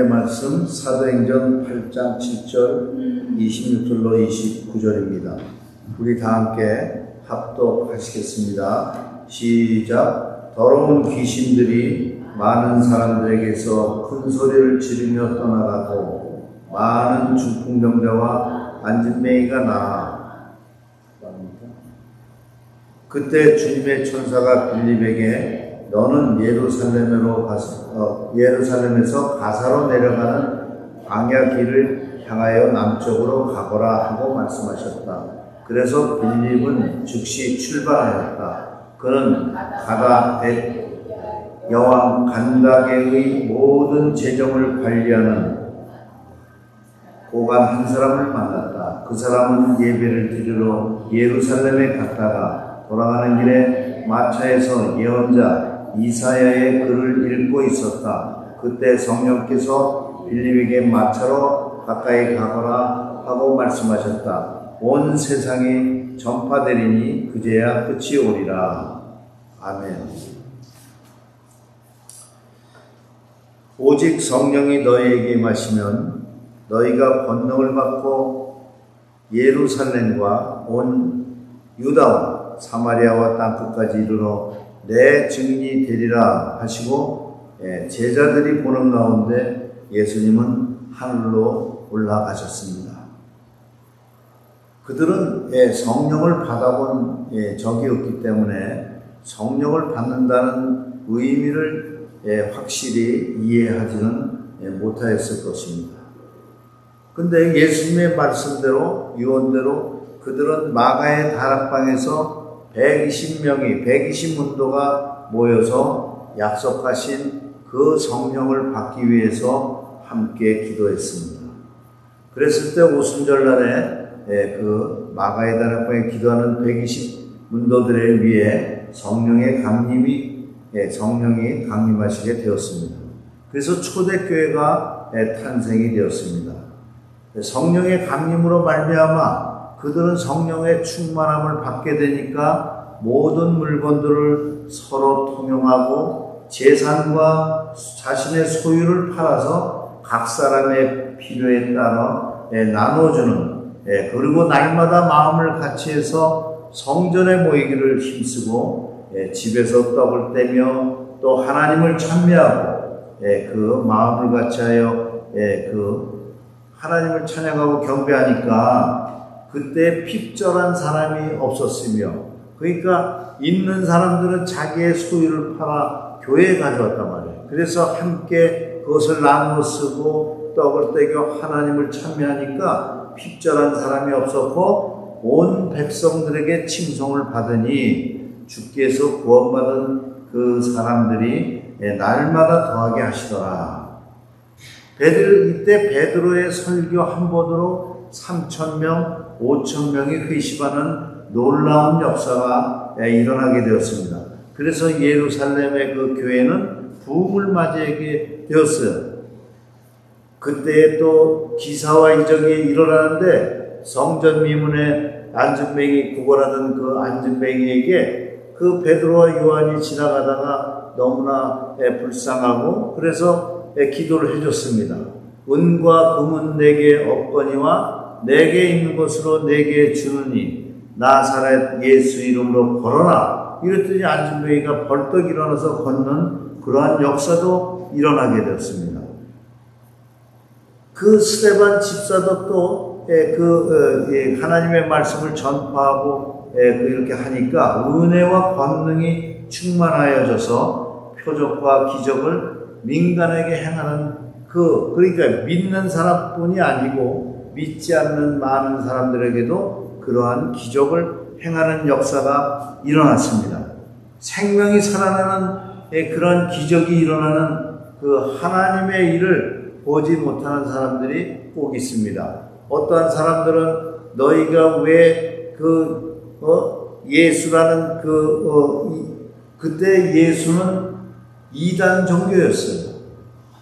말씀 사도행전 8장 7절 26절로 29절입니다. 우리 다 함께 합독하시겠습니다. 시작. 더러운 귀신들이 많은 사람들에게서 큰 소리를 지르며 떠나가고 많은 중풍병자와 안진뱅이가 나아 그때 주님의 천사가 빌립에게 너는 예루살렘에서 가사로 내려가는 광야 길을 향하여 남쪽으로 가거라 하고 말씀하셨다. 그래서 빌립은 즉시 출발하였다. 그는 가다 여왕 간다게의 모든 재정을 관리하는 고관 한 사람을 만났다. 그 사람은 예배를 드리러 예루살렘에 갔다가 돌아가는 길에 마차에서 예언자 이사야의 글을 읽고 있었다. 그때 성령께서 빌립에게 마차로 가까이 가거라 하고 말씀하셨다. 온 세상에 전파되리니 그제야 끝이 오리라. 아멘. 오직 성령이 너희에게 임하시면 너희가 권능을 받고 예루살렘과 온 유다와 사마리아와 땅끝까지 이르러 내 증인이 되리라 하시고 제자들이 보는 가운데 예수님은 하늘로 올라가셨습니다. 그들은 성령을 받아본 적이 없기 때문에 성령을 받는다는 의미를 확실히 이해하지는 못하였을 것입니다. 근데 예수님의 말씀대로 유언대로 그들은 마가의 다락방에서 120문도가 모여서 약속하신 그 성령을 받기 위해서 함께 기도했습니다. 그랬을 때 오순절날에 그 마가의 다락방에 기도하는 120문도들에 위해 성령이 강림하시게 되었습니다. 그래서 초대교회가 탄생이 되었습니다. 성령의 강림으로 말미암아 그들은 성령의 충만함을 받게 되니까 모든 물건들을 서로 통용하고 재산과 자신의 소유를 팔아서 각 사람의 필요에 따라 나눠주는, 그리고 날마다 마음을 같이해서 성전에 모이기를 힘쓰고 집에서 떡을 떼며 또 하나님을 찬미하고 그 마음을 같이하여 그 하나님을 찬양하고 경배하니까 그때 핍절한 사람이 없었으며, 그러니까 있는 사람들은 자기의 소유를 팔아 교회에 가져왔단 말이에요. 그래서 함께 그것을 나누어 쓰고 떡을 떼겨 하나님을 찬미하니까 핍절한 사람이 없었고 온 백성들에게 칭송을 받으니 주께서 구원받은 그 사람들이 날마다 더하게 하시더라. 이때 베드로의 설교 한 번으로 3,000명, 5,000명이 회심하는 놀라운 역사가 일어나게 되었습니다. 그래서 예루살렘의 그 교회는 부흥을 맞이하게 되었어요. 그때 또 기사와 이적이 일어나는데 성전 미문에 안진뱅이 구걸하던 그 안진뱅이에게 그 베드로와 요한이 지나가다가 너무나 불쌍하고 그래서 기도를 해줬습니다. 은과 금은 내게 없거니와 내게 있는 것으로 내게 주느니 나사렛 예수 이름으로 걸어라. 이랬더니 안진뱅이가 벌떡 일어나서 걷는 그러한 역사도 일어나게 되었습니다. 그 스데반 집사도 또 하나님의 말씀을 전파하고 이렇게 하니까 은혜와 권능이 충만하여져서 표적과 기적을 민간에게 행하는 그러니까 믿는 사람뿐이 아니고 믿지 않는 많은 사람들에게도 그러한 기적을 행하는 역사가 일어났습니다. 생명이 살아나는 그런 기적이 일어나는 그 하나님의 일을 보지 못하는 사람들이 꼭 있습니다. 어떠한 사람들은 너희가 왜 예수라는 그때 예수는 이단 종교였어요.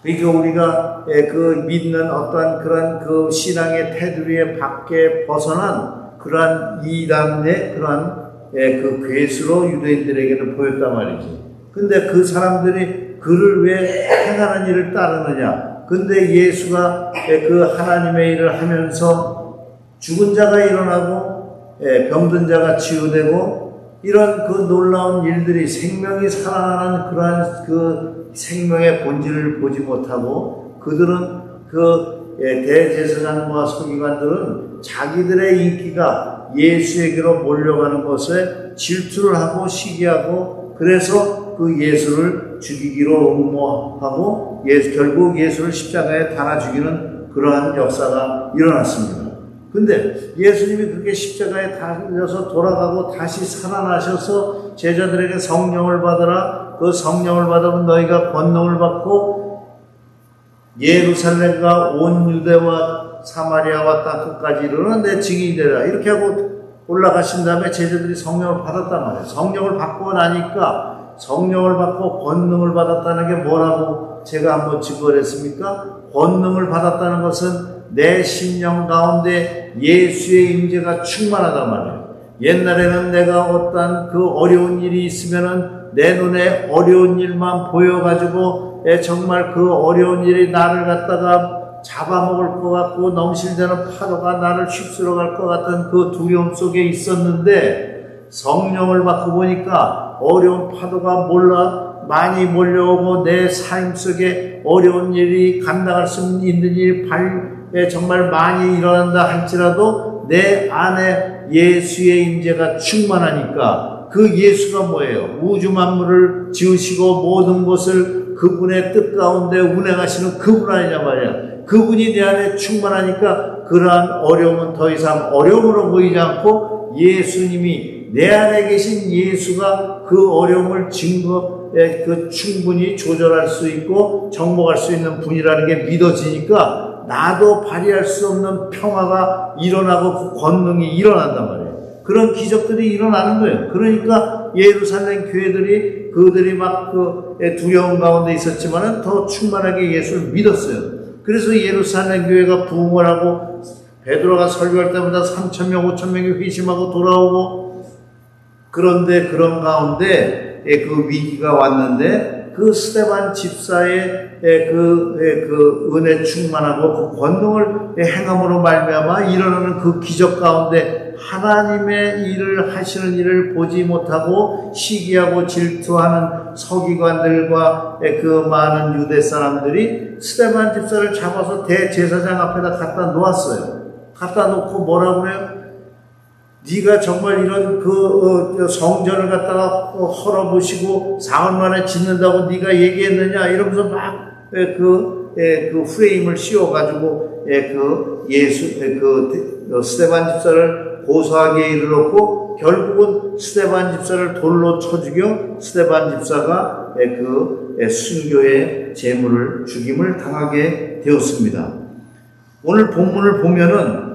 그러니까 우리가 그 믿는 어떠한 그런 그 신앙의 테두리에 밖에 벗어난 그러한 이단의 그러한 그 괴수로 유대인들에게는 보였단 말이죠. 근데 그 사람들이 그를 왜 행하는 일을 따르느냐? 근데 예수가 그 하나님의 일을 하면서 죽은 자가 일어나고 병든 자가 치유되고 이런 그 놀라운 일들이 생명이 살아나는 그러한 그 생명의 본질을 보지 못하고 그들은 그 대제사장과 서기관들은 자기들의 인기가 예수에게로 몰려가는 것에 질투를 하고 시기하고 그래서 그 예수를 죽이기로 음모하고 결국 예수를 십자가에 달아 죽이는 그러한 역사가 일어났습니다. 근데 예수님이 그렇게 십자가에 달려서 돌아가고 다시 살아나셔서 제자들에게 성령을 받으라. 그 성령을 받으면 너희가 권능을 받고 예루살렘과 온 유대와 사마리아와 땅 끝까지 이르는 내 증인이 되라. 이렇게 하고 올라가신 다음에 제자들이 성령을 받았단 말이에요. 성령을 받고 나니까 성령을 받고 권능을 받았다는 게 뭐라고 제가 한번 증거를 했습니까? 권능을 받았다는 것은 내 심령 가운데 예수의 임재가 충만하단 말이에요. 옛날에는 내가 어떤 그 어려운 일이 있으면은 내 눈에 어려운 일만 보여가지고 정말 그 어려운 일이 나를 갖다가 잡아먹을 것 같고 넘실대는 파도가 나를 휩쓸어 갈 것 같은 그 두려움 속에 있었는데 성령을 받고 보니까 어려운 파도가 많이 몰려오고 내 삶 속에 어려운 일이 감당할 수 있는 일이 정말 많이 일어난다 할지라도 내 안에 예수의 임재가 충만하니까 그 예수가 뭐예요? 우주 만물을 지으시고 모든 것을 그분의 뜻 가운데 운행하시는 그분 아니냐 말이야. 그분이 내 안에 충만하니까 그러한 어려움은 더 이상 어려움으로 보이지 않고 예수님이 내 안에 계신 예수가 그 어려움을 충분히 조절할 수 있고 정복할 수 있는 분이라는 게 믿어지니까 나도 발휘할 수 없는 평화가 일어나고 그 권능이 일어난단 말이에요. 그런 기적들이 일어나는 거예요. 그러니까 예루살렘 교회들이 그들이 막 그 두려움 가운데 있었지만은 더 충만하게 예수를 믿었어요. 그래서 예루살렘 교회가 부흥을 하고 베드로가 설교할 때마다 3,000명, 5,000명이 회심하고 돌아오고 그런데 그런 가운데 그 위기가 왔는데 그 스데반 집사의 그 은혜 충만하고 그 권능을 행함으로 말미암아 일어나는 그 기적 가운데 하나님의 일을 하시는 일을 보지 못하고 시기하고 질투하는 서기관들과 그 많은 유대 사람들이 스데반 집사를 잡아서 대제사장 앞에다 갖다 놓았어요. 갖다 놓고 뭐라고 그래요? 네가 정말 이런 그 성전을 갖다가 헐어보시고 사흘 만에 짓는다고 네가 얘기했느냐 이러면서 막 그 프레임을 씌워가지고 스데반 집사를 고소하게 이르렀고 결국은 스데반 집사를 돌로 쳐 죽여 스데반 집사가 순교의 제물을 죽임을 당하게 되었습니다. 오늘 본문을 보면은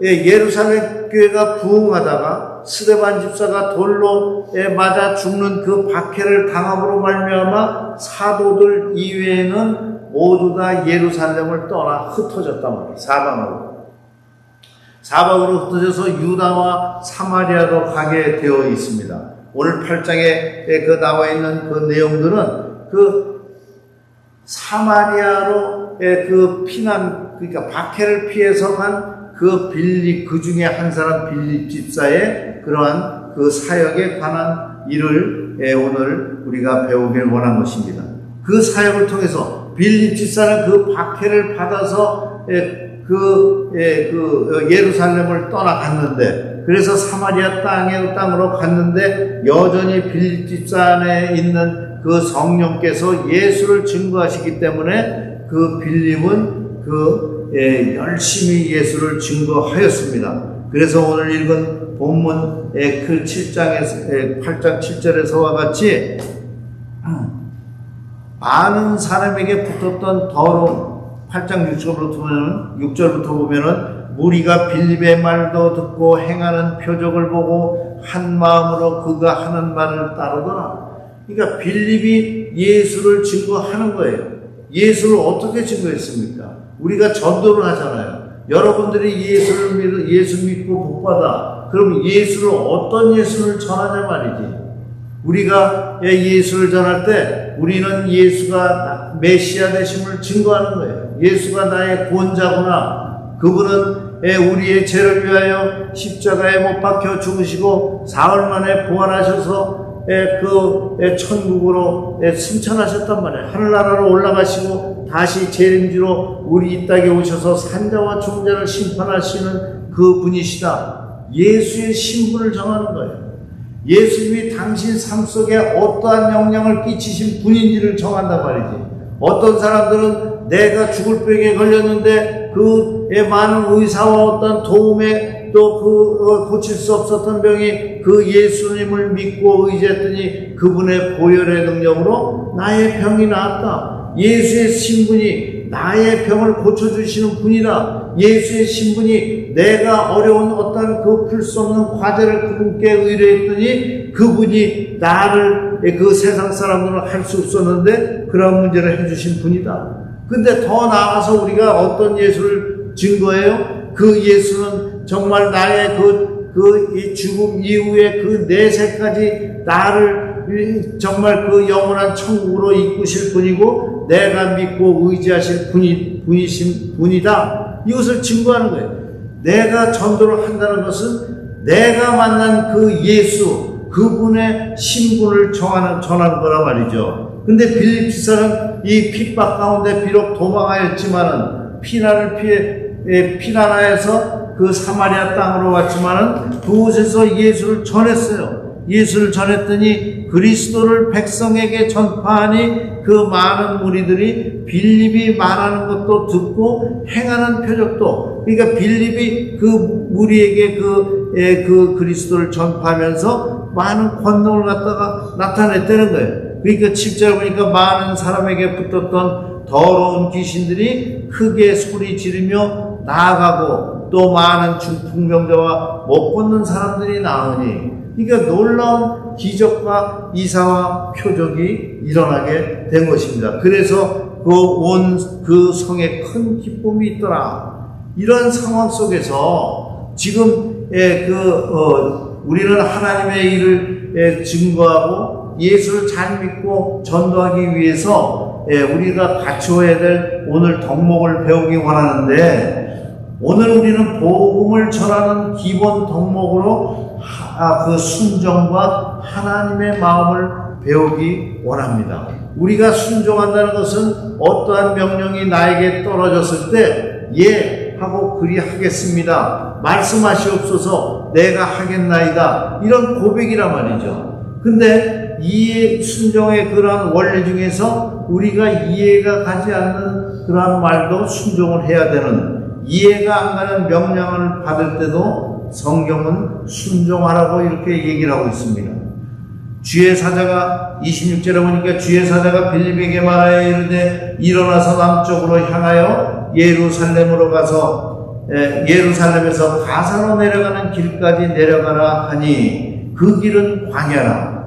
예루살렘 교회가 부흥하다가 스데반 집사가 돌로 맞아 죽는 그 박해를 당함으로 말미암아 사도들 이외에는 모두 다 예루살렘을 떠나 흩어졌단 말이에요. 사방으로 흩어져서 유다와 사마리아로 가게 되어 있습니다. 오늘 8장에 나와 있는 그 내용들은 그 사마리아로 그러니까 박해를 피해서 간 그 중에 한 사람 빌립 집사의 그러한 그 사역에 관한 일을 오늘 우리가 배우길 원한 것입니다. 그 사역을 통해서 빌립 집사는 그 박해를 받아서 예루살렘을 떠나갔는데, 그래서 사마리아 땅으로 갔는데, 여전히 빌립 집사 안에 있는 그 성령께서 예수를 증거하시기 때문에 그 빌립은 열심히 예수를 증거하였습니다. 그래서 오늘 읽은 본문 그 8장 7절에서와 같이 많은 사람에게 붙었던 더러운 8장 6절부터 보면은 무리가 빌립의 말도 듣고 행하는 표적을 보고 한 마음으로 그가 하는 말을 따르더라. 그러니까 빌립이 예수를 증거하는 거예요. 예수를 어떻게 증거했습니까? 우리가 전도를 하잖아요. 여러분들이 예수 믿고 복받아. 그럼 예수를 어떤 예수를 전하냐 말이지. 우리가 예수를 전할 때 우리는 예수가 메시아 되심을 증거하는 거예요. 예수가 나의 구원자구나. 그분은 우리의 죄를 위하여 십자가에 못 박혀 죽으시고 사흘 만에 부활하셔서 그 천국으로 승천하셨단 말이에요. 하늘나라로 올라가시고 다시 재림지로 우리 이 땅에 오셔서 산자와 죽은 자를 심판하시는 그 분이시다. 예수의 신분을 정하는 거예요. 예수님이 당신 삶 속에 어떠한 영향을 끼치신 분인지를 정한단 말이지. 어떤 사람들은 내가 죽을 병에 걸렸는데 그 많은 의사와 어떤 도움에 또 고칠 수 없었던 병이 그 예수님을 믿고 의지했더니 그분의 보혈의 능력으로 나의 병이 나았다. 예수의 신분이 나의 병을 고쳐주시는 분이다. 예수의 신분이 내가 어려운 어떤 그 풀 수 없는 과제를 그분께 의뢰했더니 그분이 나를 그 세상 사람들은 할 수 없었는데 그런 문제를 해주신 분이다. 근데 더 나아가서 우리가 어떤 예수를 증거해요? 그 예수는 정말 나의 이 죽음 이후에 그 내세까지 나를 정말 그 영원한 천국으로 이끄실 분이고 내가 믿고 의지하실 분이신 분이다. 이것을 증거하는 거예요. 내가 전도를 한다는 것은 내가 만난 그 예수, 그분의 신분을 전하는 거란 말이죠. 근데 빌립지사는 이 핍박 가운데 비록 도망하였지만은 피나라에서 그 사마리아 땅으로 왔지만은 그곳에서 예수를 전했어요. 예수를 전했더니 그리스도를 백성에게 전파하니 그 많은 무리들이 빌립이 말하는 것도 듣고 행하는 표적도, 그러니까 빌립이 그 무리에게 그 그리스도를 전파하면서 많은 권능을 갖다가 나타냈다는 거예요. 그러니까 7절 보니까 많은 사람에게 붙었던 더러운 귀신들이 크게 소리 지르며 나아가고 또 많은 중풍병자와 못 걷는 사람들이 나으니, 그러니까 놀라운 기적과 이사와 표적이 일어나게 된 것입니다. 그래서 그 성에 큰 기쁨이 있더라. 이런 상황 속에서 지금 우리는 하나님의 일을 증거하고 예수를 잘 믿고 전도하기 위해서 우리가 갖추어야 될 오늘 덕목을 배우기 원하는데, 오늘 우리는 복음을 전하는 기본 덕목으로 그 순종과 하나님의 마음을 배우기 원합니다. 우리가 순종한다는 것은 어떠한 명령이 나에게 떨어졌을 때 예 하고 그리하겠습니다, 말씀하시옵소서, 내가 하겠나이다, 이런 고백이란 말이죠. 근데 이 순종의 그러한 원리 중에서 우리가 이해가 가지 않는 그러한 말도 순종을 해야 되는, 이해가 안 가는 명령을 받을 때도 성경은 순종하라고 이렇게 얘기를 하고 있습니다. 주의 사자가 26절에 보니까 주의 사자가 빌립에게 말하여 이르되 일어나서 남쪽으로 향하여 예루살렘으로 가서 예루살렘에서 가사로 내려가는 길까지 내려가라 하니 그 길은 광야라.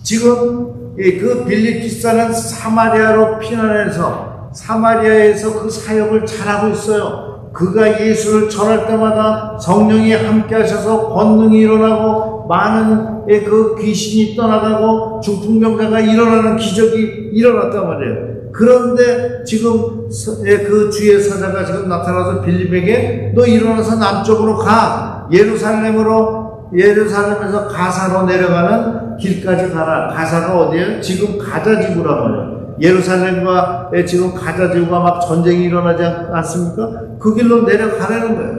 지금 그 빌립 집사는 사마리아로 피난해서 사마리아에서 그 사역을 잘하고 있어요. 그가 예수를 전할 때마다 성령이 함께 하셔서 권능이 일어나고 많은 그 귀신이 떠나가고 중풍병자가 일어나는 기적이 일어났단 말이에요. 그런데 지금 그 주의 사자가 지금 나타나서 빌립에게 너 일어나서 남쪽으로 가, 예루살렘에서 가사로 내려가는 길까지 가라. 가사가 어디예요? 지금 가자 지구란 말이에요. 예루살렘과 지금 가자 지구가 막 전쟁이 일어나지 않습니까? 그 길로 내려가라는 거예요.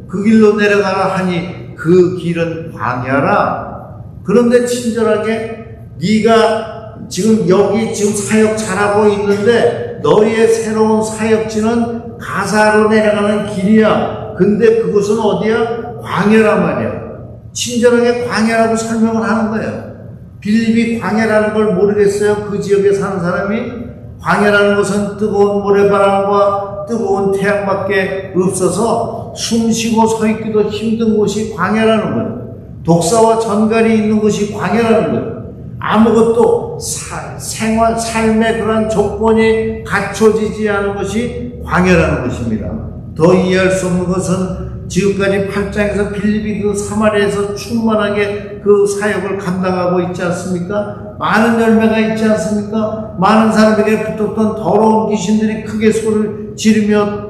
그 길로 내려가라 하니 그 길은 광야라. 그런데 친절하게 네가 지금 여기 지금 사역 잘하고 있는데 너희의 새로운 사역지는 가사로 내려가는 길이야. 근데 그곳은 어디야? 광야란 말이야. 친절하게 광야라고 설명을 하는 거예요. 빌립이 광야라는 걸 모르겠어요? 그 지역에 사는 사람이? 광야라는 것은 뜨거운 모래바람과 뜨거운 태양밖에 없어서 숨쉬고 서 있기도 힘든 곳이 광야라는 거예요. 독사와 전갈이 있는 곳이 광야라는 거예요. 아무것도 삶의 그런 조건이 갖춰지지 않은 것이 광야라는 것입니다. 더 이해할 수 없는 것은 지금까지 8장에서 빌립이 그 사마리아에서 충만하게 그 사역을 감당하고 있지 않습니까? 많은 열매가 있지 않습니까? 많은 사람에게 붙었던 더러운 귀신들이 크게 소리를 지르며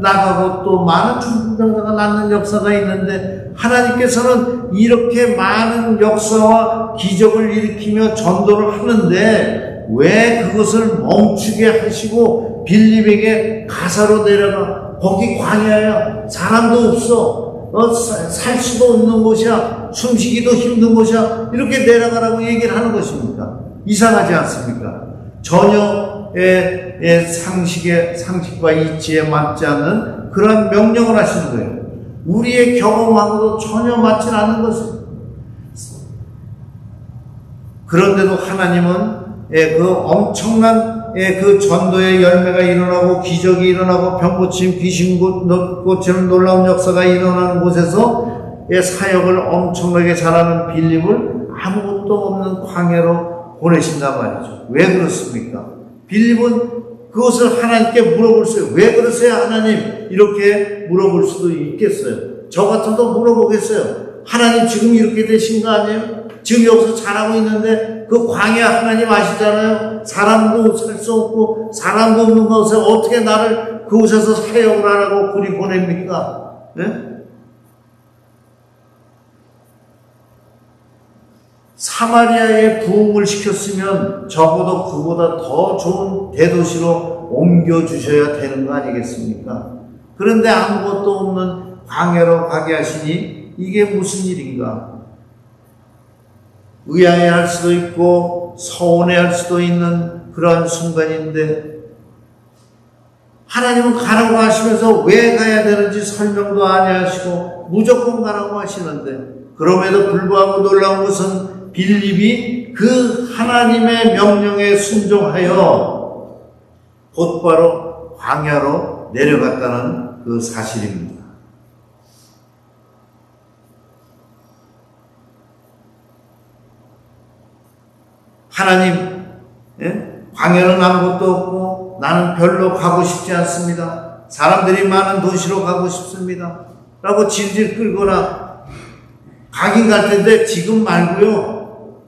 나가고 또 많은 중풍병자가 낫는 역사가 있는데, 하나님께서는 이렇게 많은 역사와 기적을 일으키며 전도를 하는데 왜 그것을 멈추게 하시고 빌립에게 가사로 내려가, 거기 광야야, 사람도 없어, 살 수도 없는 곳이야, 숨쉬기도 힘든 곳이야, 이렇게 내려가라고 얘기를 하는 것입니까? 이상하지 않습니까? 전혀 상식과 이치에 맞지 않는 그런 명령을 하시는 거예요. 우리의 경험하고도 전혀 맞지 않는 것입니다. 그런데도 하나님은 그 엄청난 그 전도의 열매가 일어나고 기적이 일어나고 병 고침, 귀신 고치는 놀라운 역사가 일어나는 곳에서 사역을 엄청나게 잘하는 빌립을 아무것도 없는 광야로 보내신단 말이죠. 왜 그렇습니까? 빌립은 그것을 하나님께 물어볼 수 있어요. 왜 그러세요, 하나님? 이렇게 물어볼 수도 있겠어요. 저 같아도 물어보겠어요. 하나님 지금 이렇게 되신 거 아니에요? 지금 여기서 잘하고 있는데 그 광야 하나님 아시잖아요. 사람도 살 수 없고 사람도 없는 곳에 어떻게 나를 그곳에서 사역을 하라고 그리 보냅니까? 네? 사마리아에 부흥을 시켰으면 적어도 그보다 더 좋은 대도시로 옮겨주셔야 되는 거 아니겠습니까? 그런데 아무것도 없는 광야로 가게 하시니 이게 무슨 일인가? 의아해할 수도 있고 서운해할 수도 있는 그러한 순간인데, 하나님은 가라고 하시면서 왜 가야 되는지 설명도 아니하시고 무조건 가라고 하시는데, 그럼에도 불구하고 놀라운 것은 빌립이 그 하나님의 명령에 순종하여 곧바로 광야로 내려갔다는 그 사실입니다. 하나님, 광야는 아무것도 없고 나는 별로 가고 싶지 않습니다. 사람들이 많은 도시로 가고 싶습니다. 라고 질질 끌거나, 가긴 갈 텐데 지금 말고요,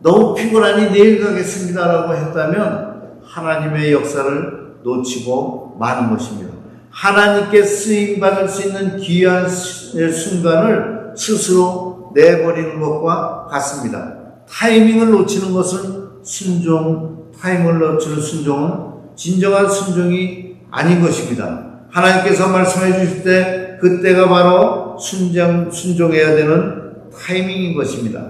너무 피곤하니 내일 가겠습니다 라고 했다면 하나님의 역사를 놓치고 마는 것입니다. 하나님께 쓰임받을 수 있는 귀한 순간을 스스로 내버리는 것과 같습니다. 타이밍을 놓치는 것은 타이밍을 놓치는 순종은 진정한 순종이 아닌 것입니다. 하나님께서 말씀해 주실 때 그때가 바로 순종해야 되는 타이밍인 것입니다.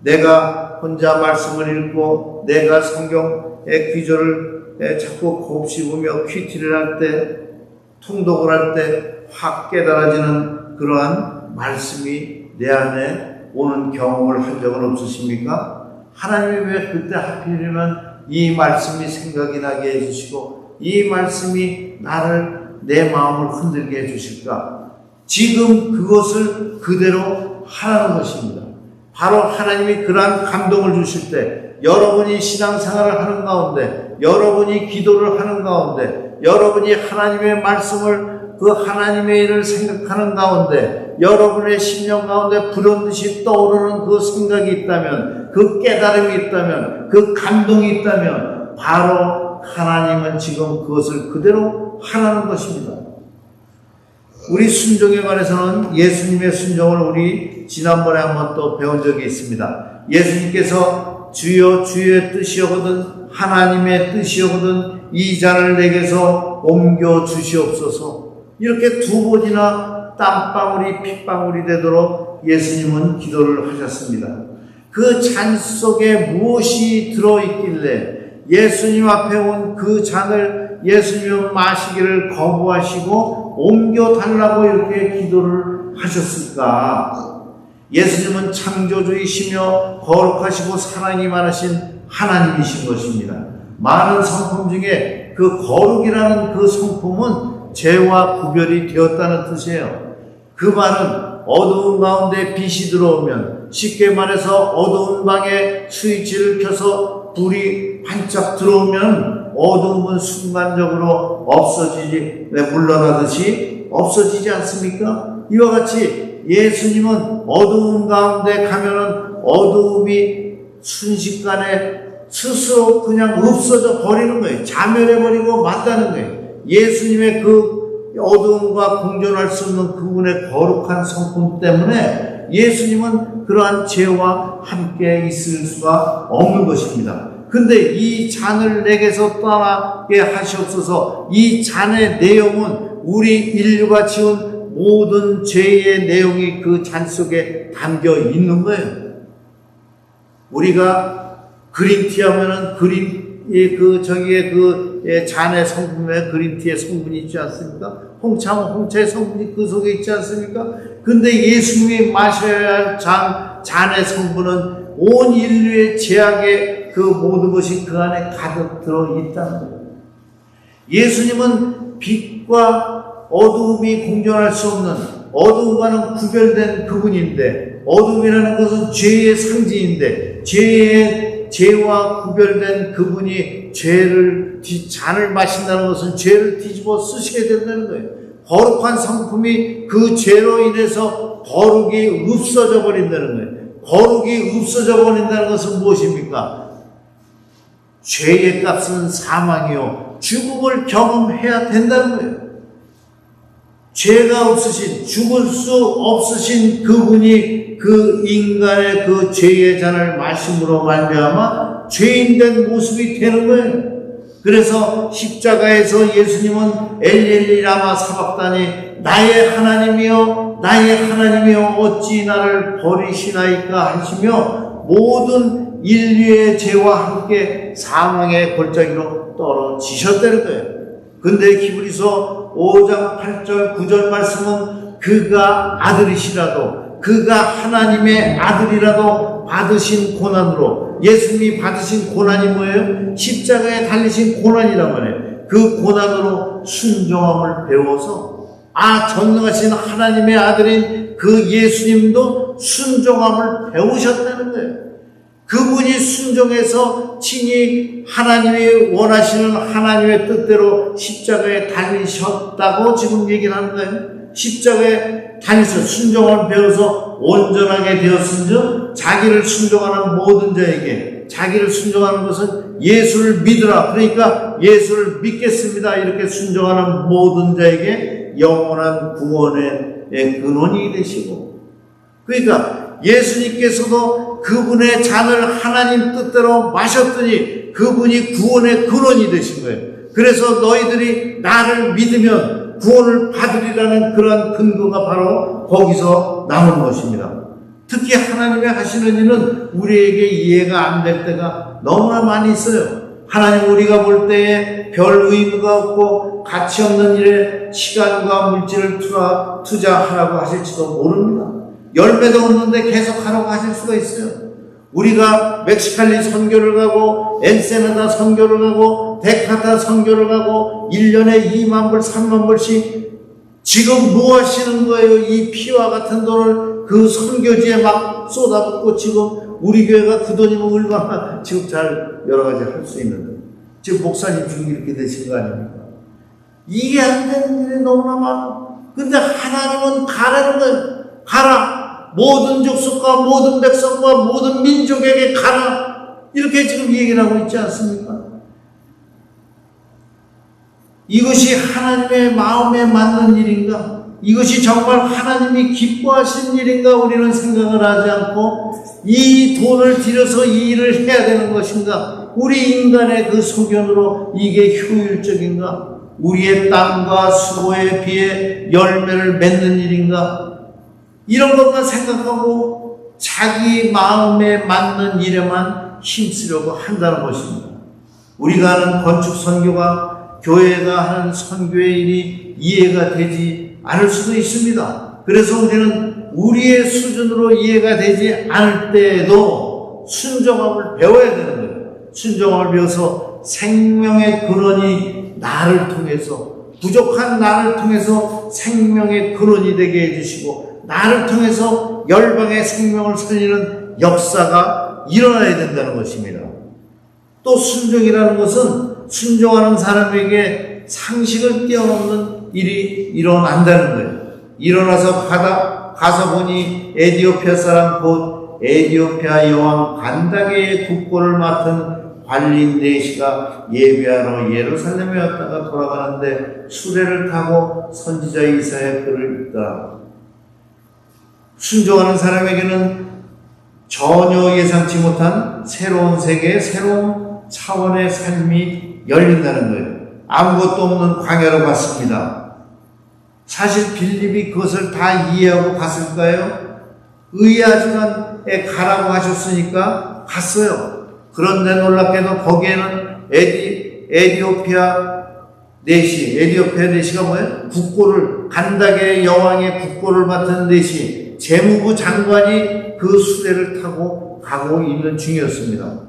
내가 혼자 말씀을 읽고 내가 성경의 귀절을 자꾸 곱씹으며 퀴티를 할 때, 통독을 할 때 확 깨달아지는 그러한 말씀이 내 안에 오는 경험을 한 적은 없으십니까? 하나님이 왜 그때 하필이면 이 말씀이 생각이 나게 해주시고 이 말씀이 내 마음을 흔들게 해주실까? 지금 그것을 그대로 하라는 것입니다. 바로 하나님이 그러한 감동을 주실 때, 여러분이 신앙생활을 하는 가운데, 여러분이 기도를 하는 가운데, 여러분이 하나님의 말씀을, 그 하나님의 일을 생각하는 가운데, 여러분의 심령 가운데 불현듯이 떠오르는 그 생각이 있다면, 그 깨달음이 있다면, 그 감동이 있다면 바로 하나님은 지금 그것을 그대로 하라는 것입니다. 우리 순종에 관해서는 예수님의 순종을 우리 지난번에 한번 또 배운 적이 있습니다. 예수님께서 주여 주의 뜻이여거든 하나님의 뜻이여거든 이 잔을 내게서 옮겨 주시옵소서, 이렇게 두 번이나 땀방울이 핏방울이 되도록 예수님은 기도를 하셨습니다. 그 잔 속에 무엇이 들어있길래 예수님 앞에 온 그 잔을 예수님은 마시기를 거부하시고 옮겨달라고 이렇게 기도를 하셨을까? 예수님은 창조주이시며 거룩하시고 사랑이 많으신 하나님이신 것입니다. 많은 성품 중에 그 거룩이라는 그 성품은 죄와 구별이 되었다는 뜻이에요. 그 말은 어두운 가운데 빛이 들어오면, 쉽게 말해서 어두운 방에 스위치를 켜서 불이 반짝 들어오면 어두움은 순간적으로 물러나듯이 없어지지 않습니까? 이와 같이 예수님은 어두움 가운데 가면은 어두움이 순식간에 스스로 그냥 없어져 버리는 거예요. 자멸해버리고 만다는 거예요. 예수님의 그 어두움과 공존할 수 없는 그분의 거룩한 성품 때문에 예수님은 그러한 죄와 함께 있을 수가 없는 것입니다. 근데 이 잔을 내게서 떠나게 하시옵소서. 이 잔의 내용은 우리 인류가 지은 모든 죄의 내용이 그 잔 속에 담겨 있는 거예요. 우리가 그린티 하면은 저기에 잔의 성분에 그린티의 성분이 있지 않습니까? 홍차하면 홍차의 성분이 그 속에 있지 않습니까? 근데 예수님이 마셔야 할 잔의 성분은 온 인류의 죄악의 그 모든 것이 그 안에 가득 들어 있다는 거예요. 예수님은 빛과 어두움이 공존할 수 없는, 어두움과는 구별된 그분인데, 어두움이라는 것은 죄의 상징인데, 죄와 구별된 그분이 잔을 마신다는 것은 죄를 뒤집어 쓰시게 된다는 거예요. 거룩한 성품이 그 죄로 인해서 거룩이 없어져 버린다는 거예요. 거룩이 없어져 버린다는 것은 무엇입니까? 죄의 값은 사망이요, 죽음을 경험해야 된다는 거예요. 죄가 없으신, 죽을 수 없으신 그분이 그 인간의 그 죄의 잔을 마심으로 말미암아 죄인된 모습이 되는 거예요. 그래서 십자가에서 예수님은 엘리 라마 사박다니, 나의 하나님이여 나의 하나님이여 어찌 나를 버리시나이까 하시며 모든 인류의 죄와 함께 사망의 골짜기로 떨어지셨다는 거예요. 근데 히브리서 5장 8절 9절 말씀은 그가 아들이시라도, 그가 하나님의 아들이라도 받으신 고난으로, 예수님이 받으신 고난이 뭐예요? 십자가에 달리신 고난이란 말이에요. 그 고난으로 순종함을 배워서, 전능하신 하나님의 아들인 그 예수님도 순종함을 배우셨다는 거예요. 그분이 순종해서 친히 하나님이 원하시는 하나님의 뜻대로 십자가에 달리셨다고 지금 얘기를 하는 거예요. 십자가에 달려서 순종을 배워서 온전하게 되었은즉 자기를 순종하는 모든 자에게, 자기를 순종하는 것은 예수를 믿으라, 그러니까 예수를 믿겠습니다, 이렇게 순종하는 모든 자에게 영원한 구원의 근원이 되시고, 그러니까 예수님께서도 그분의 잔을 하나님 뜻대로 마셨더니 그분이 구원의 근원이 되신 거예요. 그래서 너희들이 나를 믿으면 구원을 받으리라는 그러한 근거가 바로 거기서 나오는 것입니다. 특히 하나님의 하시는 일은 우리에게 이해가 안 될 때가 너무나 많이 있어요. 하나님 우리가 볼 때에 별 의미가 없고 가치 없는 일에 시간과 물질을 투자하라고 하실지도 모릅니다. 열매도 없는데 계속 하라고 하실 수가 있어요. 우리가 멕시칼리 선교를 가고 엔세나다 선교를 가고 데카타 선교를 가고 1년에 2만 불 3만 불씩 지금 뭐 하시는 거예요? 이 피와 같은 돈을 그 선교지에 막 쏟아붓고 지금 우리 교회가 그 돈이면 얼마나 지금 잘 여러 가지 할 수 있는데, 지금 목사님 중에 이렇게 되신 거 아닙니까? 이게 안 되는 일이 너무나 많아. 근데 하나님은 가라는 거예요. 가라. 모든 족속과 모든 백성과 모든 민족에게 가라. 이렇게 지금 얘기를 하고 있지 않습니까? 이것이 하나님의 마음에 맞는 일인가? 이것이 정말 하나님이 기뻐하신 일인가? 우리는 생각을 하지 않고 이 돈을 들여서 이 일을 해야 되는 것인가? 우리 인간의 그 소견으로 이게 효율적인가? 우리의 땀과 수고에 비해 열매를 맺는 일인가? 이런 것만 생각하고 자기 마음에 맞는 일에만 힘쓰려고 한다는 것입니다. 우리가 하는 건축 선교가, 교회가 하는 선교의 일이 이해가 되지 않을 수도 있습니다. 그래서 우리는 우리의 수준으로 이해가 되지 않을 때에도 순종함을 배워야 되는 거예요. 순종함을 배워서 생명의 근원이 나를 통해서, 부족한 나를 통해서 생명의 근원이 되게 해주시고, 나를 통해서 열방의 생명을 살리는 역사가 일어나야 된다는 것입니다. 또 순종이라는 것은 순종하는 사람에게 상식을 뛰어넘는 일이 일어난다는 거예요. 일어나서 가서 보니 에디오피아 사람 곧 에디오피아 여왕 간다게의 국고를 맡은 관리인 네시가 예배하러 예루살렘에 왔다가 돌아가는데 수레를 타고 선지자 이사야 글을 읽더라. 순종하는 사람에게는 전혀 예상치 못한 새로운 세계, 새로운 차원의 삶이 열린다는 거예요. 아무것도 없는 광야로 갔습니다. 사실 빌립이 그것을 다 이해하고 갔을까요? 의아지만에 가라고 하셨으니까 갔어요. 그런데 놀랍게도 거기에는 에디오피아 내시가 뭐예요? 국고를, 간다게 여왕의 국고를 맡은 내시, 재무부 장관이 그 수레를 타고 가고 있는 중이었습니다.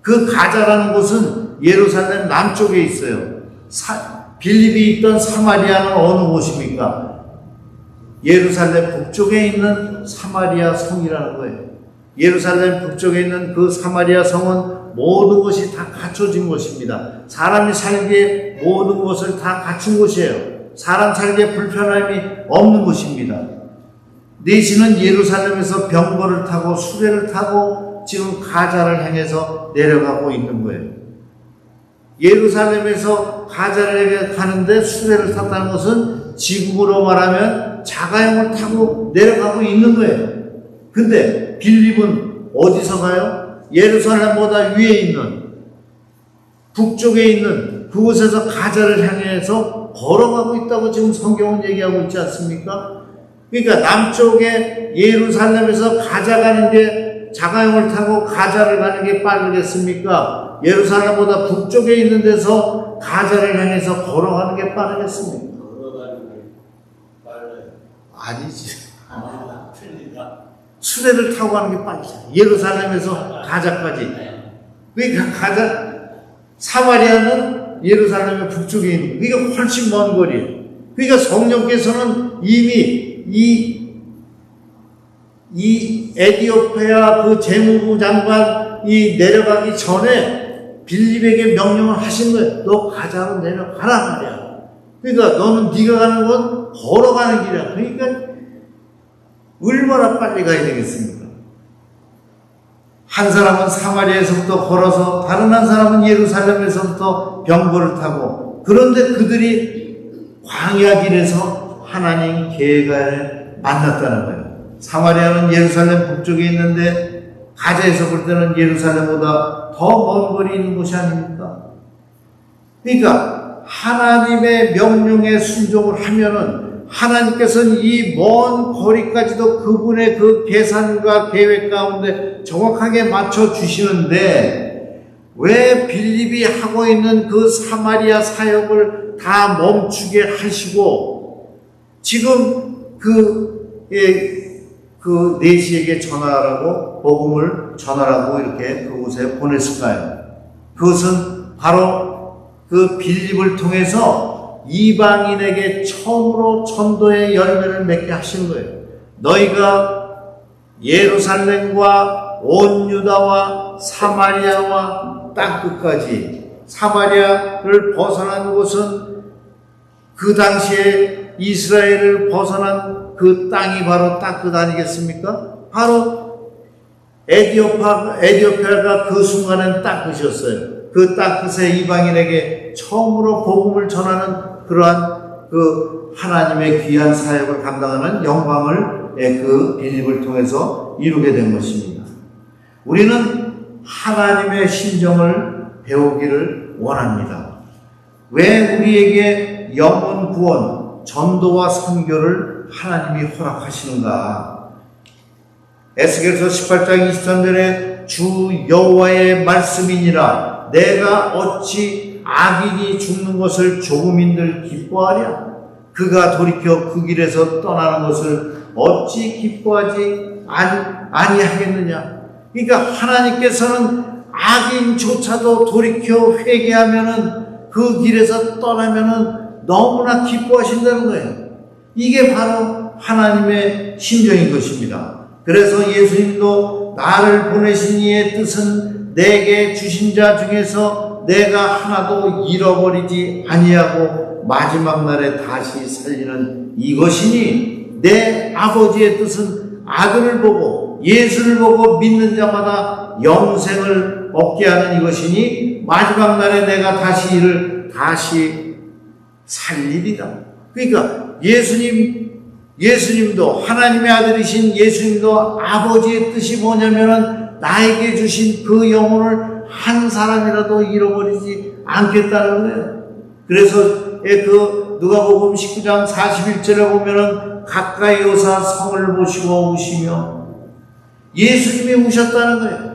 그 가자라는 곳은 예루살렘 남쪽에 있어요. 빌립이 있던 사마리아는 어느 곳입니까? 예루살렘 북쪽에 있는 사마리아 성이라는 거예요. 예루살렘 북쪽에 있는 그 사마리아 성은 모든 것이 다 갖춰진 곳입니다. 사람이 살기에 모든 것을 다 갖춘 곳이에요. 사람 살기에 불편함이 없는 곳입니다. 내시는 예루살렘에서 병거를 타고 수레를 타고 지금 가자를 향해서 내려가고 있는 거예요. 예루살렘에서 가자를 가는데 수레를 탔다는 것은 지금으로 말하면 자가용을 타고 내려가고 있는 거예요. 근데 빌립은 어디서 가요? 예루살렘보다 위에 있는 북쪽에 있는 그곳에서 가자를 향해서 걸어가고 있다고 지금 성경은 얘기하고 있지 않습니까? 그러니까 남쪽에 예루살렘에서 가자 가는 게 자가용을 타고 가자를 가는 게 빠르겠습니까? 예루살렘보다 북쪽에 있는 데서 가자를 향해서 걸어가는 게 빠르겠습니까? 걸어가는 게 빨라요. 아니지. 틀리다. 수레를 타고 가는 게 빠르잖아. 예루살렘에서 가자까지. 그러니까 사마리아는 예루살렘의 북쪽에 있는, 그러니까 훨씬 먼 거리예요. 그러니까 성령께서는 이미 이 에디오피아 그 재무부 장관이 내려가기 전에 빌립에게 명령을 하신 거예요. 너 가자로 내려가라 말이야. 그러니까 너는 네가 가는 건 걸어가는 길이야. 그러니까 얼마나 빨리 가야 되겠습니까? 한 사람은 사마리아에서부터 걸어서 다른 한 사람은 예루살렘에서부터 병거를 타고, 그런데 그들이 광야 길에서 하나님 계획을 만났다는 거예요. 사마리아는 예루살렘 북쪽에 있는데 가자에서 볼 때는 예루살렘보다 더 먼 거리에 있는 곳이 아닙니까? 그러니까 하나님의 명령에 순종을 하면은 하나님께서는 이 먼 거리까지도 그분의 그 계산과 계획 가운데 정확하게 맞춰 주시는데, 왜 빌립이 하고 있는 그 사마리아 사역을 다 멈추게 하시고 지금 그 내시에게 전하라고, 복음을 전하라고 이렇게 그곳에 보냈을까요? 그것은 바로 그 빌립을 통해서 이방인에게 처음으로 전도의 열매를 맺게 하신 거예요. 너희가 예루살렘과 온 유다와 사마리아와 땅끝까지, 사마리아를 벗어난 곳은 그 당시에 이스라엘을 벗어난 그 땅이 바로 땅끝 아니겠습니까? 바로 에디오피아가 그 순간엔 땅끝이었어요. 그 땅끝에 이방인에게 처음으로 복음을 전하는 그러한 그 하나님의 귀한 사역을 감당하는 영광을 그 빌립을 통해서 이루게 된 것입니다. 우리는 하나님의 심정을 배우기를 원합니다. 왜 우리에게 영혼 구원, 전도와 선교를 하나님이 허락하시는가? 에스겔서 18장 23절에 주 여호와의 말씀이니라 내가 어찌 악인이 죽는 것을 조금인들 기뻐하랴? 그가 돌이켜 그 길에서 떠나는 것을 어찌 기뻐하지 아니하겠느냐? 그러니까 하나님께서는 악인조차도 돌이켜 회개하면은 그 길에서 떠나면은 너무나 기뻐하신다는 거예요. 이게 바로 하나님의 심정인 것입니다. 그래서 예수님도 나를 보내신 이의 뜻은 내게 주신 자 중에서 내가 하나도 잃어버리지 아니하고 마지막 날에 다시 살리는 이것이니 내 아버지의 뜻은 아들을 보고 예수를 보고 믿는 자마다 영생을 얻게 하는 이것이니 마지막 날에 내가 다시 이를 다시 살리리라. 그러니까 예수님도 하나님의 아들이신 예수님도 아버지의 뜻이 뭐냐면은 나에게 주신 그 영혼을 한 사람이라도 잃어버리지 않겠다는 거예요. 그래서 그 누가복음 19장 41절에 보면은 가까이 오사 성을 보시고 우시며 예수님이 우셨다는 거예요.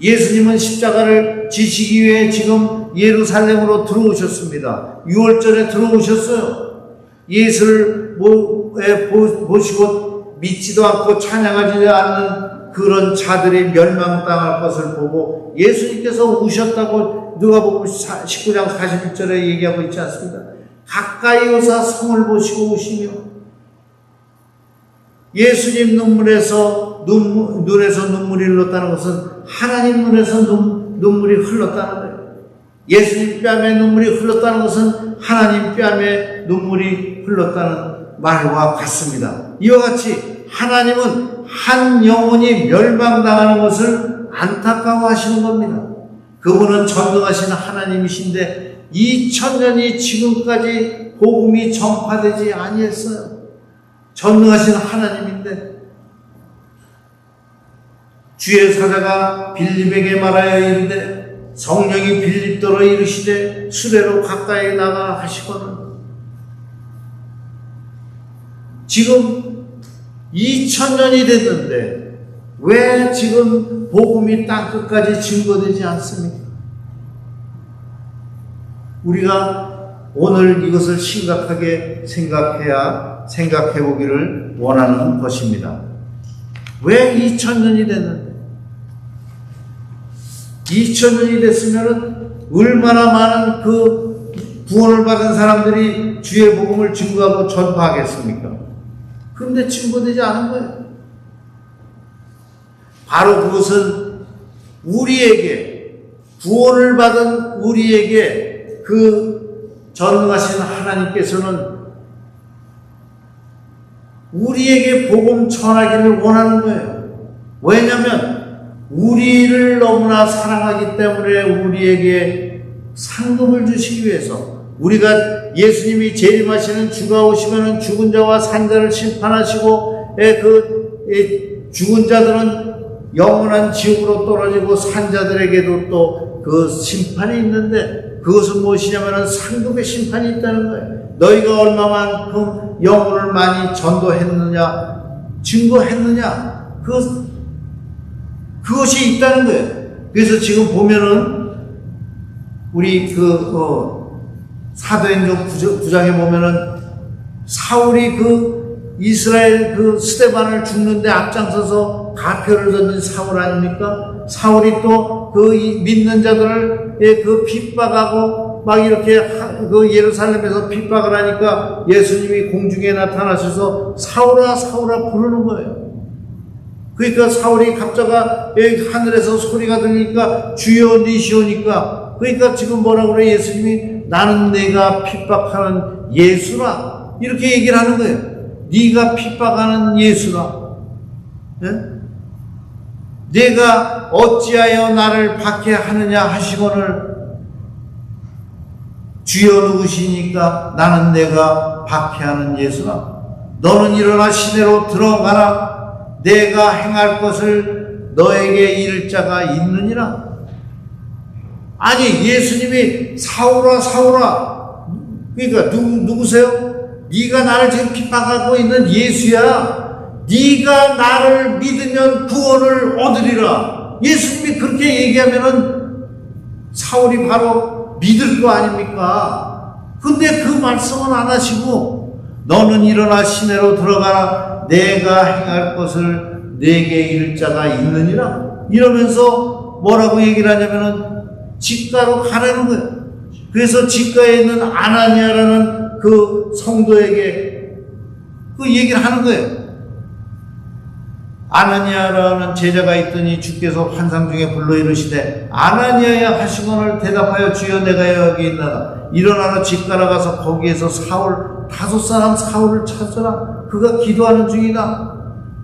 예수님은 십자가를 지시기 위해 지금 예루살렘으로 들어오셨습니다. 6월절에 들어오셨어요. 예수를 보시고 믿지도 않고 찬양하지 않는 그런 자들이 멸망당할 것을 보고 예수님께서 우셨다고 누가복음 19장 41절에 얘기하고 있지 않습니까? 가까이 오사 성을 보시고 우시며 예수님 눈에서 눈물이 흘렀다는 것은 하나님 눈에서 눈물이 흘렀다는 거예요. 예수님 뺨에 눈물이 흘렀다는 것은 하나님 뺨에 눈물이 흘렀다는 말과 같습니다. 이와 같이 하나님은 한 영혼이 멸망당하는 것을 안타까워하시는 겁니다. 그분은 전능하신 하나님이신데 2000년이 지금까지 복음이 전파되지 아니했어요. 전능하신 하나님인데 주의 사자가 빌립에게 말하여 이르되 성령이 빌립더러 이르시되 수레로 가까이 나가 하시거늘 지금 2000년이 됐는데 왜 지금 복음이 땅끝까지 증거되지 않습니까? 우리가 오늘 이것을 심각하게 생각해 보기를 원하는 것입니다. 왜 2000년이 됐는데 2000년이 됐으면 얼마나 많은 그 구원을 받은 사람들이 주의 복음을 증거하고 전파하겠습니까? 그런데 증거되지 않은 거예요. 바로 그것은 우리에게 구원을 받은 우리에게 그 전능하신 하나님께서는 우리에게 복음 전하기를 원하는 거예요. 왜냐하면 우리를 너무나 사랑하기 때문에 우리에게 상급을 주시기 위해서 우리가 예수님이 재림하시는 주가 오시면 죽은 자와 산 자를 심판하시고 죽은 자들은 영원한 지옥으로 떨어지고 산 자들에게도 또 그 심판이 있는데 그것은 무엇이냐면 상급의 심판이 있다는 거예요. 너희가 얼마만큼 영혼을 많이 전도했느냐 증거했느냐 그것이 있다는 거예요. 그래서 지금 보면은 우리 사도행전 9장에 보면은 사울이 이스라엘 스데반을 죽는데 앞장서서 가표를 던진 사울 아닙니까? 사울이 또 믿는 자들을 핍박하고 막 이렇게 예루살렘에서 핍박을 하니까 예수님이 공중에 나타나셔서 사울아 사울아 부르는 거예요. 그러니까 사울이 갑자가 하늘에서 소리가 들리니까 주여 니시오니까 그러니까 지금 뭐라고 그래? 예수님이 나는 내가 핍박하는 예수라 이렇게 얘기를 하는 거예요. 네가 핍박하는 예수라. 네? 내가 어찌하여 나를 박해하느냐 하시거늘 주여 누구시니까 나는 내가 박해하는 예수라. 너는 일어나 시내로 들어가라. 내가 행할 것을 너에게 이를 자가 있느니라. 아니 예수님이 사울아 사울아 그러니까 누구세요? 네가 나를 지금 핍박하고 있는 예수야. 네가 나를 믿으면 구원을 얻으리라. 예수님이 그렇게 얘기하면은 사울이 바로 믿을 거 아닙니까? 근데 그 말씀은 안 하시고 너는 일어나 시내로 들어가라. 내가 행할 것을 내게 이를 자가 있느니라. 이러면서 뭐라고 얘기를 하냐면은 직가로 가라는 거예요. 그래서 직가에 있는 아나니아라는 그 성도에게 그 얘기를 하는 거예요. 아나니아라는 제자가 있더니 주께서 환상 중에 불러 이르시되 아나니아야 하시거늘 대답하여 주여 내가 여기 있나다. 일어나라 집 가라 가서 거기에서 사울 다섯 사람 사울을 찾아라. 그가 기도하는 중이다.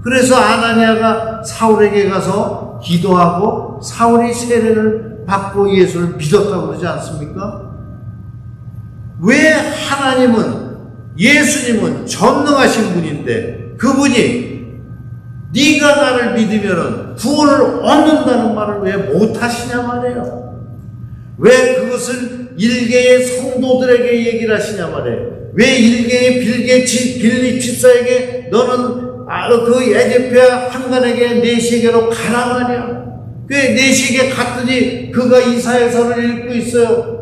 그래서 아나니아가 사울에게 가서 기도하고 사울이 세례를 받고 예수를 믿었다고 그러지 않습니까? 왜 하나님은, 예수님은 전능하신 분인데 그분이 네가 나를 믿으면 구원을 얻는다는 말을 왜 못하시냐 말이에요. 왜 그것을 일개의 성도들에게 얘기를 하시냐 말이에요. 왜 일개의 빌립 집사에게 너는 그 에베소야 한간에게 내시에게로 가라 말이야. 그 내시에게 갔더니 그가 이사야서를 읽고 있어요.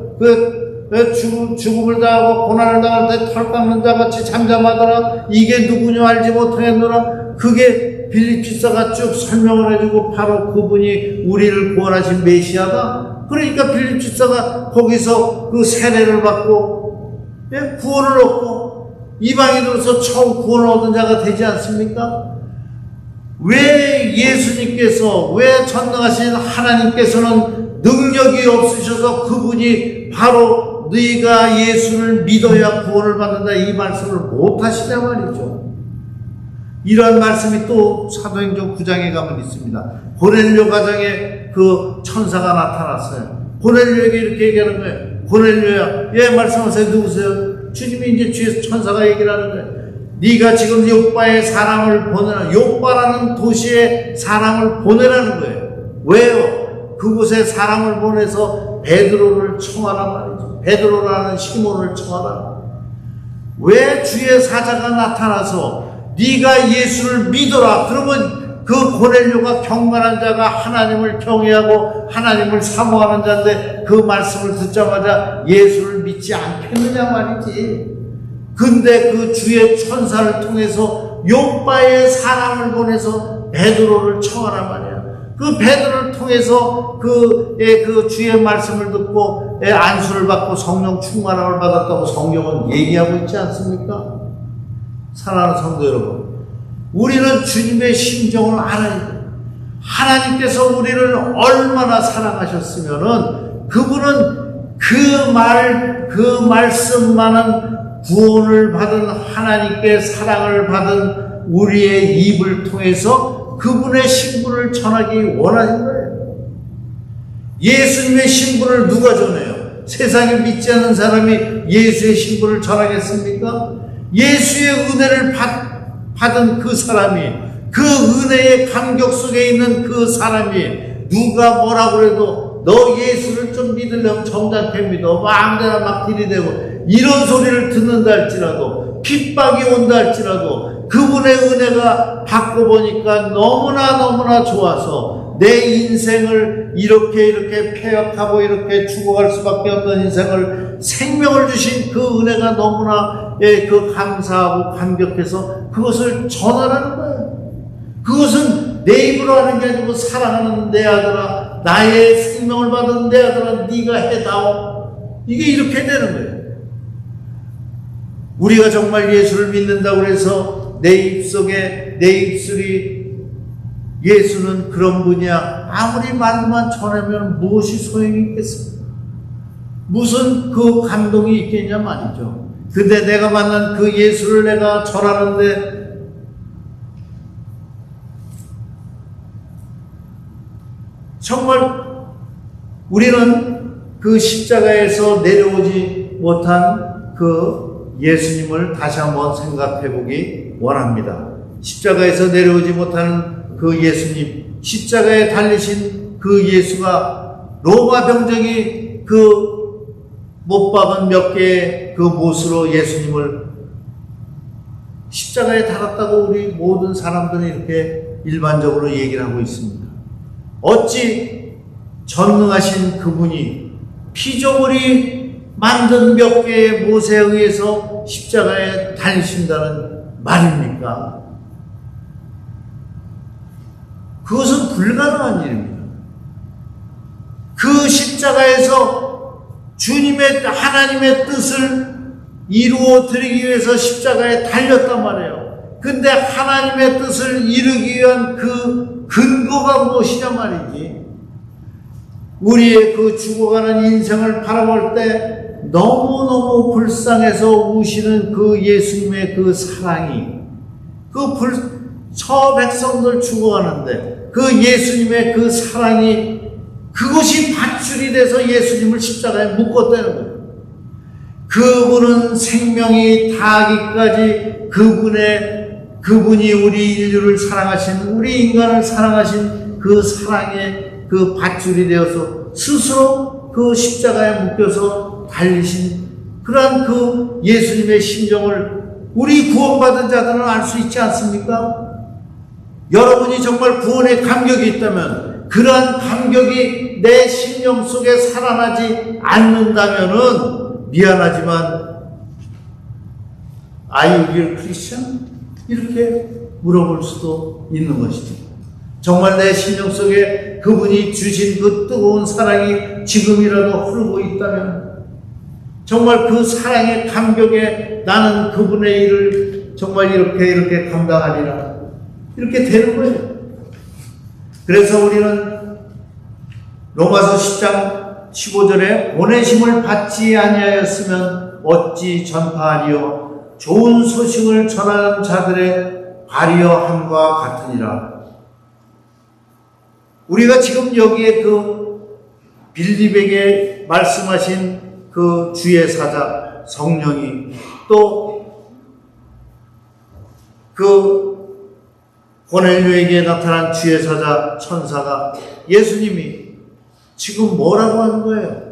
죽음을 당하고 고난을 당할 때 털 깎는 자 같이 잠잠하더라. 이게 누구냐 알지 못하겠노라. 그게 빌립 집사가 쭉 설명을 해주고 바로 그분이 우리를 구원하신 메시아다. 그러니까 빌립 집사가 거기서 그 세례를 받고 구원을 얻고 이방인으로서 처음 구원을 얻은 자가 되지 않습니까? 왜 예수님께서, 왜 전능하신 하나님께서는 능력이 없으셔서 그분이 바로 너희가 예수를 믿어야 구원을 받는다 이 말씀을 못하시냐 말이죠. 이런 말씀이 또 사도행전 9장에 가면 있습니다. 고넬료 가정에 그 천사가 나타났어요. 고넬료에게 이렇게 얘기하는 거예요. 고넬료야, 예, 말씀하세요. 누구세요? 주님이 이제 주의 천사가 얘기를 하는 거예요. 네가 지금 요빠에 사람을 보내라. 요빠라는 도시에 사람을 보내라는 거예요. 왜요? 그곳에 사람을 보내서 베드로를 청하란 말이죠. 베드로라는 시몬을 청하라. 왜 주의 사자가 나타나서 네가 예수를 믿어라. 그러면 그 고넬료가 경건한 자가 하나님을 경외하고 하나님을 사모하는 자인데 그 말씀을 듣자마자 예수를 믿지 않겠느냐 말이지. 근데 그 주의 천사를 통해서 요빠에 사람을 보내서 베드로를 청하란 말이야. 그 베드로를 통해서 그 주의 말씀을 듣고 안수를 받고 성령 충만함을 받았다고 성경은 얘기하고 있지 않습니까? 사랑하는 성도 여러분, 우리는 주님의 심정을 알아야 돼요. 하나님께서 우리를 얼마나 사랑하셨으면은 그분은 그 말씀만은 구원을 받은 하나님께 사랑을 받은 우리의 입을 통해서 그분의 신분을 전하기 원하는 거예요. 예수님의 신분을 누가 전해요? 세상에 믿지 않는 사람이 예수의 신분을 전하겠습니까? 예수의 은혜를 받은 그 사람이, 그 은혜의 감격 속에 있는 그 사람이 누가 뭐라고 해도 너 예수를 좀 믿으려면 점잖게 믿어, 마음대로 막 들이대고 이런 소리를 듣는다 할지라도, 핍박이 온다 할지라도 그분의 은혜가 받고 보니까 너무나 좋아서 내 인생을 이렇게 폐역하고 이렇게 죽어갈 수밖에 없는 인생을 생명을 주신 그 은혜가 너무나 그 감사하고 감격해서 그것을 전하라는 거예요. 그것은 내 입으로 하는 게 아니고 사랑하는 내 아들아, 나의 생명을 받은 내 아들아, 네가 해다오. 이게 이렇게 되는 거예요. 우리가 정말 예수를 믿는다고 해서 내 입술이 예수는 그런 분이야 아무리 말로만 전하면 무엇이 소용이 있겠습니까? 무슨 그 감동이 있겠냐 말이죠. 근데 내가 만난 그 예수를 내가 전하는데 정말 우리는 그 십자가에서 내려오지 못한 그 예수님을 다시 한번 생각해 보기 원합니다. 십자가에서 내려오지 못하는 그 예수님, 십자가에 달리신 그 예수가 로마 병정이 그 못 박은 몇 개의 그 못으로 예수님을 십자가에 달았다고 우리 모든 사람들은 이렇게 일반적으로 얘기를 하고 있습니다. 어찌 전능하신 그분이 피조물이 만든 몇 개의 못에 의해서 십자가에 달리신다는 말입니까? 그것은 불가능한 일입니다. 그 십자가에서 하나님의 뜻을 이루어 드리기 위해서 십자가에 달렸단 말이에요. 근데 하나님의 뜻을 이루기 위한 그 근거가 무엇이냐 말이지. 우리의 그 죽어가는 인생을 바라볼 때 너무너무 불쌍해서 우시는 그 예수님의 그 사랑이, 저 백성들 죽어가는데 그 예수님의 그 사랑이, 그것이 밧줄이 돼서 예수님을 십자가에 묶었다는 거예요. 그분은 생명이 다하기까지 그분이 우리 인류를 사랑하신, 우리 인간을 사랑하신 그 사랑의 그 밧줄이 되어서 스스로 그 십자가에 묶여서 달리신 그러한 그 예수님의 심정을 우리 구원받은 자들은 알 수 있지 않습니까? 여러분이 정말 구원의 감격이 있다면, 그러한 감격이 내 심령 속에 살아나지 않는다면은 미안하지만 Are you real Christian? 이렇게 물어볼 수도 있는 것이죠. 정말 내 심령 속에 그분이 주신 그 뜨거운 사랑이 지금이라도 흐르고 있다면, 정말 그 사랑의 감격에 나는 그분의 일을 정말 이렇게 감당하리라, 이렇게 되는 거예요. 그래서 우리는 로마서 10장 15절에 보내심을 받지 아니하였으면 어찌 전파하리요, 좋은 소식을 전하는 자들의 발이여 함과 같으니라. 우리가 지금 여기에 그 빌립에게 말씀하신 그 주의 사자 성령이, 또 그 고넬료에게 나타난 주의 사자 천사가, 예수님이 지금 뭐라고 하는 거예요?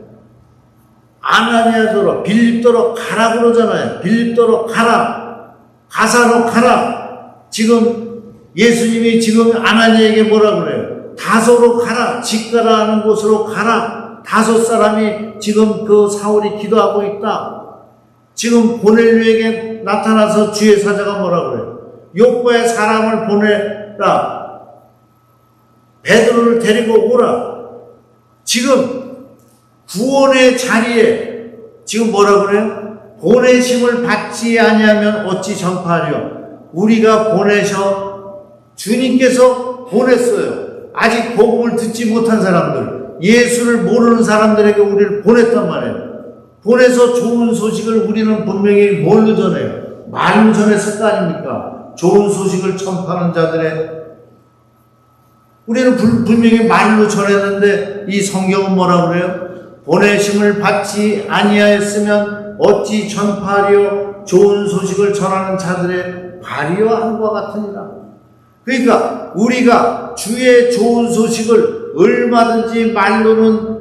아나니아더러 빌립더러 가라 그러잖아요. 빌립더러 가라, 가사로 가라. 지금 예수님이 지금 아나니아에게 뭐라 그래요? 다소로 가라, 직가라 하는 곳으로 가라. 다섯 사람이 지금 그 사울이 기도하고 있다. 지금 고넬료에게 나타나서 주의 사자가 뭐라 그래요? 요빠에 사람을 보내라, 베드로를 데리고 오라. 지금 구원의 자리에 지금 뭐라 그래요? 보내심을 받지 아니하면 어찌 전파하려. 우리가 주님께서 보냈어요. 아직 복음을 듣지 못한 사람들, 예수를 모르는 사람들에게 우리를 보냈단 말이에요. 보내서 좋은 소식을 우리는 분명히 뭘로 전해요? 말로 전했을 거 아닙니까? 좋은 소식을 전파하는 자들의, 우리는 분명히 말로 전했는데 이 성경은 뭐라 그래요? 보내심을 받지 아니하였으면 어찌 전파하려, 좋은 소식을 전하는 자들의 발이여 함과 같으니라. 그러니까 우리가 주의 좋은 소식을 얼마든지 말로는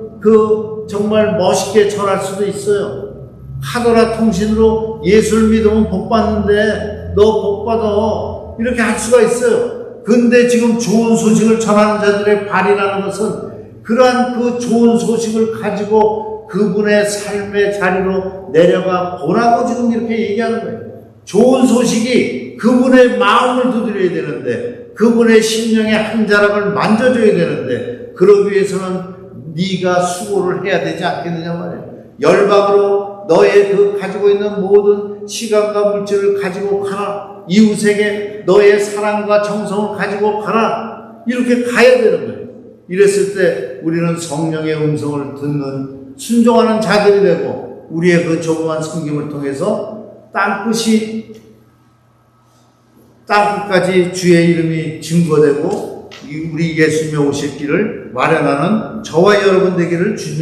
정말 멋있게 전할 수도 있어요. 카더라 통신으로 예수를 믿으면 복 받는데 너 복 받아, 이렇게 할 수가 있어요. 근데 지금 좋은 소식을 전하는 자들의 발이라는 것은 그러한 그 좋은 소식을 가지고 그분의 삶의 자리로 내려가 보라고 지금 이렇게 얘기하는 거예요. 좋은 소식이 그분의 마음을 두드려야 되는데, 그분의 심령의 한 자락을 만져줘야 되는데, 그러기 위해서는 네가 수고를 해야 되지 않겠느냐 말이에요. 열방으로 너의 가지고 있는 모든 시간과 물질을 가지고 가라. 이웃에게 너의 사랑과 정성을 가지고 가라. 이렇게 가야 되는 거예요. 이랬을 때 우리는 성령의 음성을 듣는, 순종하는 자들이 되고, 우리의 그 조그만 섬김을 통해서 땅끝까지 주의 이름이 증거되고 우리 예수님의 오실 길을 마련하는 저와 여러분 되기를 주님